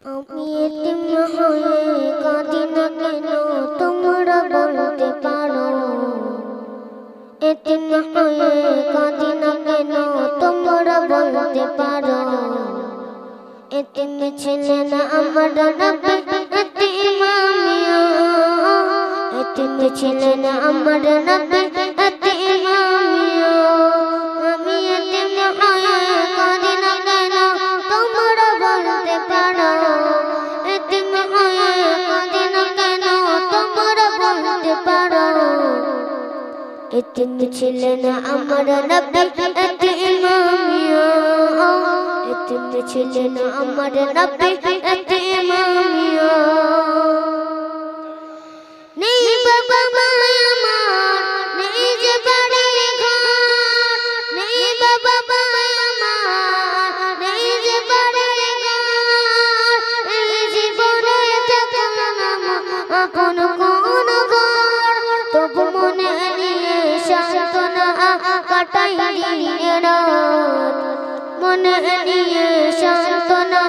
আমি এতিম হয়ে কাঁদি না কেন তোমরা বলতে পারো। এতিম হয়ে কাঁদি না কেন তোমরা বলতে পারো। এতিম ছেলে না আমার নবী, এতিম আমিও। এতিম ছেলে না আমার নবী, এতিম আমিও। আমি এতিম হয়ে কাঁদি না কেন তোমরা বলতে পারো। এতিম হয়ে কাঁদি না কেন তোমরা বলতে পারো। এতিম ছেলে না আমার নবী, এতিম আমিও। এতিম ছেলে না আমার নবী, এতিম আমিও। নেই বাবা মা আমার, নেই যে বাড়ি ঘর। নেই বাবা মা আমার, নেই যে বাড়ি ঘর। এই জীবনে থাকলো না আপন কোন ঘর। তবু মনে নিয়ে সান্ত্বনা কাটাই দিনের রাত। মনে নিয়ে সান্ত্বনা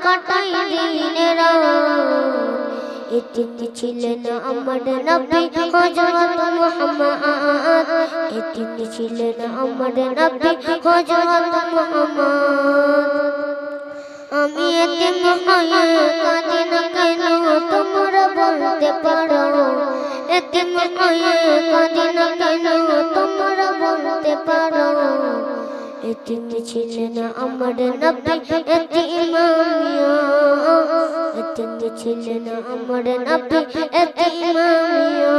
কাটাই দিনের রাত। এতিম ছিলেন আমার নবী হযরত মুহাম্মদ। এতিম ছিলেন আমার নবী হযরত মুহাম্মদ। আমি এতিম হয়ে কাঁদি না কেন তোমরা বলতে পারো। এতিম হয়ে কাঁদি না কেন তোমরা বলতে পারো। এতিম ছিলেন আমার নবী, এতিম আমিও। এতিম ছিলেন আমার নবী, এতিম আমিও।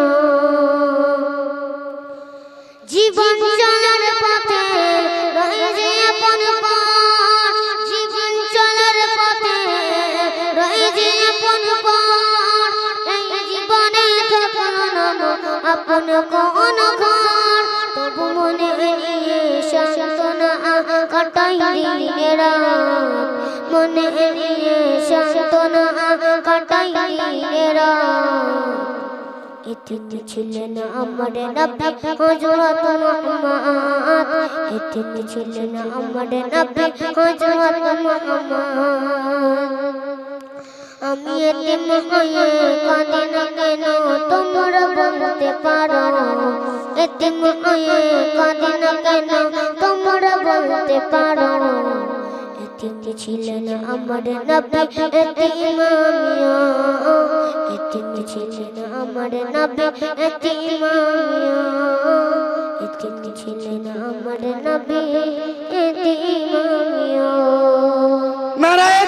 জীবন চলার পথে রয়েছে আপন পথ। জীবন চলার পথে রয়েছে আপন পথ। এই জীবনে থাকলো না আপন কোন ঘর। তবু মনে নিয়ে সান্ত্বনা কাটাই দিনের রাত। মনে নিয়ে সান্ত্বনা কাটাই দিনের রাত। এতিম ছিলেন আমার নবী হযরত মুহাম্মদ। এতিম ছিলেন আমার নবী হযরত মুহাম্মদ। আমি এতিম হয়ে কাঁদি না কেন তোমরা বলতে পারো। এতিম হয়ে কাঁদি না কেন তোমরা বলতে পারো। এতিম ছিলেন আমার নবী, এতিম আমিও। এতিম ছিলেন আমার নবী, এতিম আমিও। এতিম ছিলেন আমার নবী, এতিম আমিও।